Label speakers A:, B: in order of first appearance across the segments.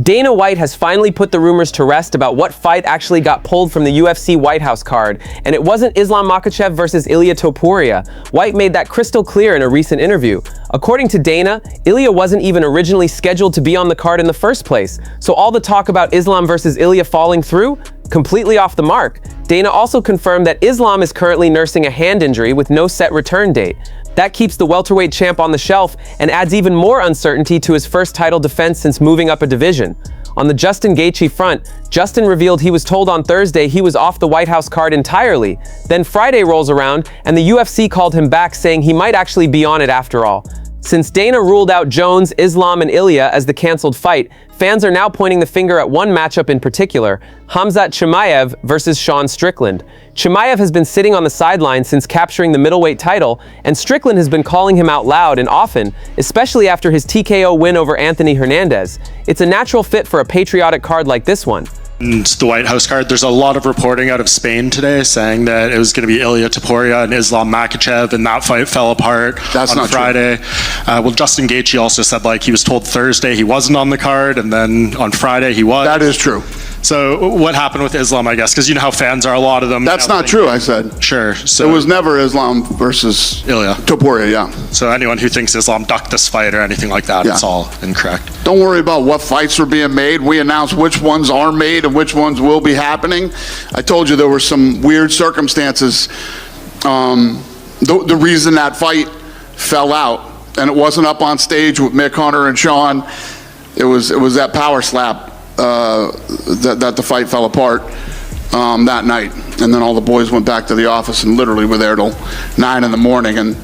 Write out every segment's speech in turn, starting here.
A: Dana White has finally put the rumors to rest about what fight actually got pulled from the UFC White House card, and it wasn't Islam Makhachev versus Ilia Topuria. White made that crystal clear in a recent interview. According to Dana, Ilia wasn't even originally scheduled to be on the card in the first place, so all the talk about Islam versus Ilia falling through? Completely off the mark. Dana also confirmed that Islam is currently nursing a hand injury with no set return date. That keeps the welterweight champ on the shelf and adds even more uncertainty to his first title defense since moving up a division. On the Justin Gaethje front, Justin revealed he was told on Thursday he was off the White House card entirely. Then Friday rolls around and the UFC called him back saying he might actually be on it after all. Since Dana ruled out Jones, Islam, and Ilia as the canceled fight, fans are now pointing the finger at one matchup in particular, Khamzat Chimaev versus Sean Strickland. Chimaev has been sitting on the sidelines since capturing the middleweight title, and Strickland has been calling him out loud and often, especially after his TKO win over Anthony Hernandez. It's a natural fit for a patriotic card like this one.
B: And the White House card, there's a lot of reporting out of Spain today saying that it was going to be Ilia Topuria and Islam Makhachev, and that fight fell apart on Friday. Well, Justin Gaethje also said he was told Thursday he wasn't on the card, and then on Friday he was.
C: That is true.
B: So what happened with Islam, I guess, because you know how fans are, a lot of them.
C: That's not true, I said.
B: Sure. So
C: it was never Islam versus
B: Ilia
C: Topuria, yeah.
B: So anyone who thinks Islam ducked this fight or anything like that, it's all incorrect.
C: Don't worry about what fights are being made. We announce which ones are made and which ones will be happening. I told you there were some weird circumstances. The reason that fight fell out, and it wasn't up on stage with Mick, Hunter, and Sean, it was that power slap that the fight fell apart that night. And then all the boys went back to the office and literally were there till 9 in the morning. And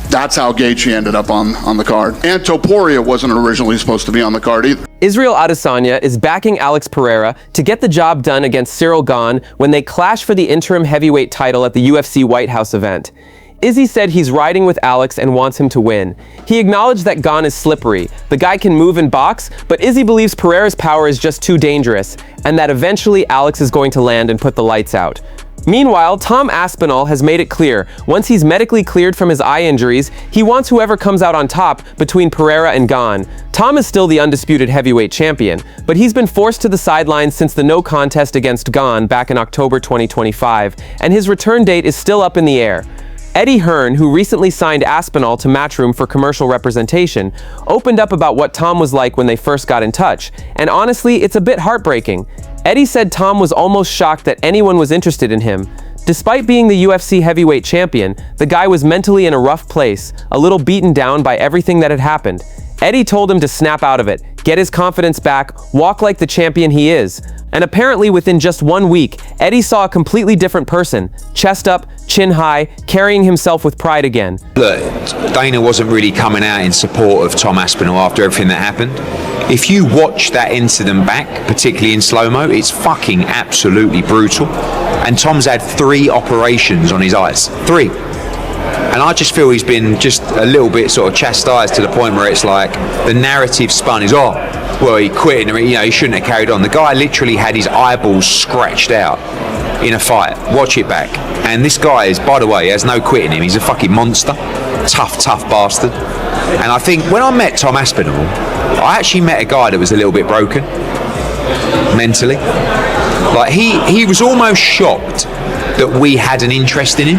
C: that's how Gaethje ended up on the card. And Topuria wasn't originally supposed to be on the card either.
A: Israel Adesanya is backing Alex Pereira to get the job done against Ciryl Gane when they clash for the interim heavyweight title at the UFC White House event. Izzy said he's riding with Alex and wants him to win. He acknowledged that Gane is slippery. The guy can move and box, but Izzy believes Pereira's power is just too dangerous, and that eventually Alex is going to land and put the lights out. Meanwhile, Tom Aspinall has made it clear, once he's medically cleared from his eye injuries, he wants whoever comes out on top between Pereira and Gane. Tom is still the undisputed heavyweight champion, but he's been forced to the sidelines since the no contest against Gane back in October 2025, and his return date is still up in the air. Eddie Hearn, who recently signed Aspinall to Matchroom for commercial representation, opened up about what Tom was like when they first got in touch, and honestly, it's a bit heartbreaking. Eddie said Tom was almost shocked that anyone was interested in him. Despite being the UFC heavyweight champion, the guy was mentally in a rough place, a little beaten down by everything that had happened. Eddie told him to snap out of it, get his confidence back, walk like the champion he is. And apparently within just 1 week, Eddie saw a completely different person, chest up, chin high, carrying himself with pride again.
D: Look, Dana wasn't really coming out in support of Tom Aspinall after everything that happened. If you watch that incident back, particularly in slow-mo, it's fucking absolutely brutal. And Tom's had 3 operations on his eyes. 3. And I just feel he's been just a little bit sort of chastised to the point where it's like the narrative spun is, oh, well, he quit and he shouldn't have carried on. The guy literally had his eyeballs scratched out in a fight. Watch it back. And this guy is, by the way, has no quit in him. He's a fucking monster. Tough bastard. And I think when I met Tom Aspinall, I actually met a guy that was a little bit broken mentally. Like he was almost shocked that we had an interest in him.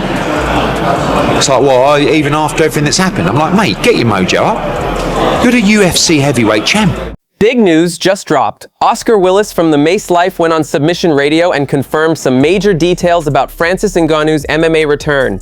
D: It's like, well, even after everything that's happened, I'm like, mate, get your mojo up. You're the UFC heavyweight champ.
A: Big news just dropped. Oscar Willis from The Mace Life went on Submission Radio and confirmed some major details about Francis Ngannou's MMA return.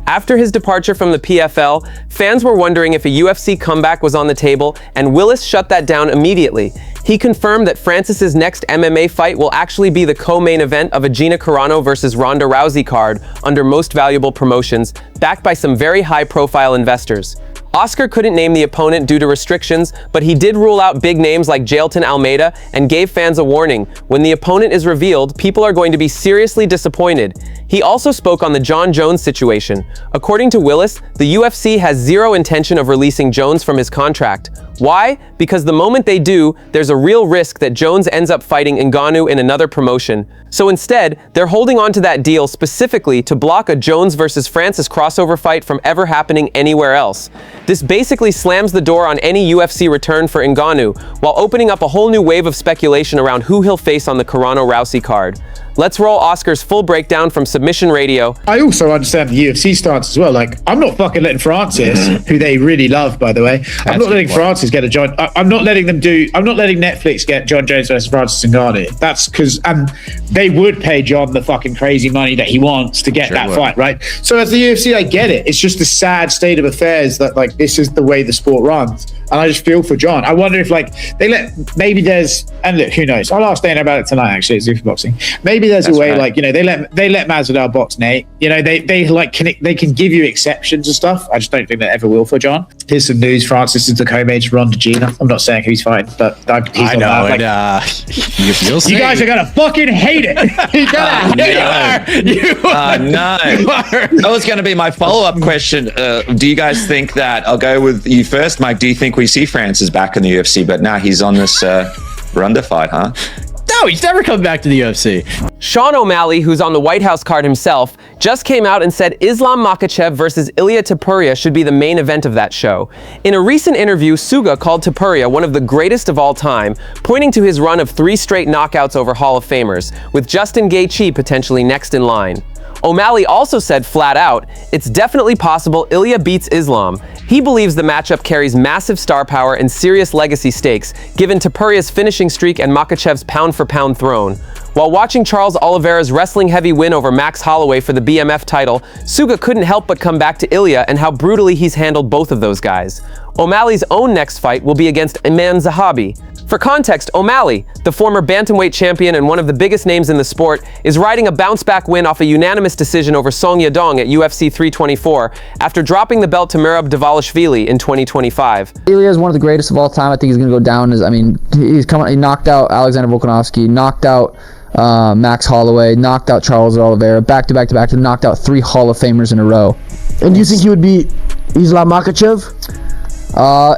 A: After his departure from the PFL, fans were wondering if a UFC comeback was on the table, and Willis shut that down immediately. He confirmed that Francis's next MMA fight will actually be the co-main event of a Gina Carano versus Ronda Rousey card under Most Valuable Promotions, backed by some very high-profile investors. Oscar couldn't name the opponent due to restrictions, but he did rule out big names like Jailton Almeida and gave fans a warning. When the opponent is revealed, people are going to be seriously disappointed. He also spoke on the Jon Jones situation. According to Willis, the UFC has zero intention of releasing Jones from his contract. Why? Because the moment they do, there's a real risk that Jones ends up fighting Ngannou in another promotion. So instead, they're holding on to that deal specifically to block a Jones versus Francis crossover fight from ever happening anywhere else. This basically slams the door on any UFC return for Ngannou, while opening up a whole new wave of speculation around who he'll face on the Carano-Rousey card. Let's roll Oscar's full breakdown from Submission Radio.
E: I also understand the UFC stance as well. Like, I'm not fucking letting Francis, who they really love, by the way. I'm not letting Francis get a John. I'm not letting Netflix get Jon Jones versus Francis Ngannou. That's because, and they would pay John the fucking crazy money that he wants to get that fight, right? So as the UFC, I get it. It's just a sad state of affairs that, like, this is the way the sport runs. And I just feel for John. I wonder if, like, maybe there's, and look, who knows? I'll ask Dana about it tonight, actually, at Zuffa Boxing. Maybe there's a way, like, you know, they let Masvidal box Nate. You know, they can give you exceptions and stuff. I just don't think they ever will for John. Here's some news. Francis is the co-main to Ron DeGina. I'm not saying who he's fighing, but he's
F: I
E: on
F: know.
E: that. Like,
F: You'll see.
E: you guys are gonna fucking hate it. You're gonna hate it.
F: You are. No. That was going to be my follow-up question. Do you guys think that, I'll go with you first, Mike, do you think we see Francis back in the UFC? But now he's on this Ronda fight, huh?
G: No, he's never coming back to the UFC.
A: Sean O'Malley, who's on the White House card himself, just came out and said Islam Makhachev versus Ilia Topuria should be the main event of that show. In a recent interview, Suga called Topuria one of the greatest of all time, pointing to his run of 3 straight knockouts over Hall of Famers, with Justin Gaethje potentially next in line. O'Malley also said flat out, it's definitely possible Ilia beats Islam. He believes the matchup carries massive star power and serious legacy stakes, given Topuria's finishing streak and Makhachev's pound-for-pound throne. While watching Charles Oliveira's wrestling heavy win over Max Holloway for the BMF title, Suga couldn't help but come back to Ilia and how brutally he's handled both of those guys. O'Malley's own next fight will be against Iman Zahabi. For context, O'Malley, the former bantamweight champion and one of the biggest names in the sport, is riding a bounce-back win off a unanimous decision over Song Yadong at UFC 324 after dropping the belt to Merab Dvalishvili in 2025.
H: Ilia is one of the greatest of all time. I think he's going to go down as, he knocked out Alexander Volkanovski, knocked out Max Holloway, knocked out Charles Oliveira, back-to-back, knocked out 3 Hall of Famers in a row.
I: And do you think he would beat Islam Makhachev?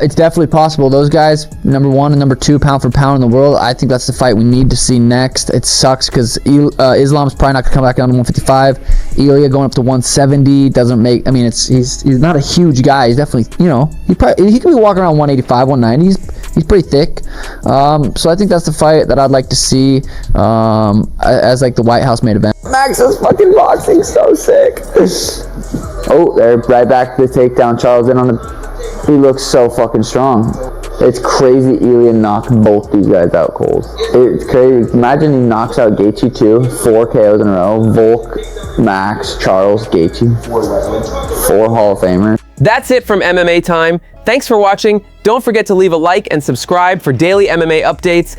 H: It's definitely possible. Those guys, number 1 and number 2 pound for pound in the world, I think that's the fight we need to see next. It sucks because Islam's probably not going to come back down to 155. Ilia going up to 170 doesn't make, he's not a huge guy. He's definitely, he could be walking around 185, 190. He's pretty thick. So I think that's the fight that I'd like to see as like the White House main event.
I: Max's fucking boxing so sick. Oh, they're right back to the takedown. Charles in on the... He looks so fucking strong. It's crazy Ilia knocked both these guys out cold. It's crazy. Imagine he knocks out Gaethje too. 4 KOs in a row. Volk, Max, Charles, Gaethje. 4 Hall of Famers.
A: That's it from MMA Time. Thanks for watching. Don't forget to leave a like and subscribe for daily MMA updates.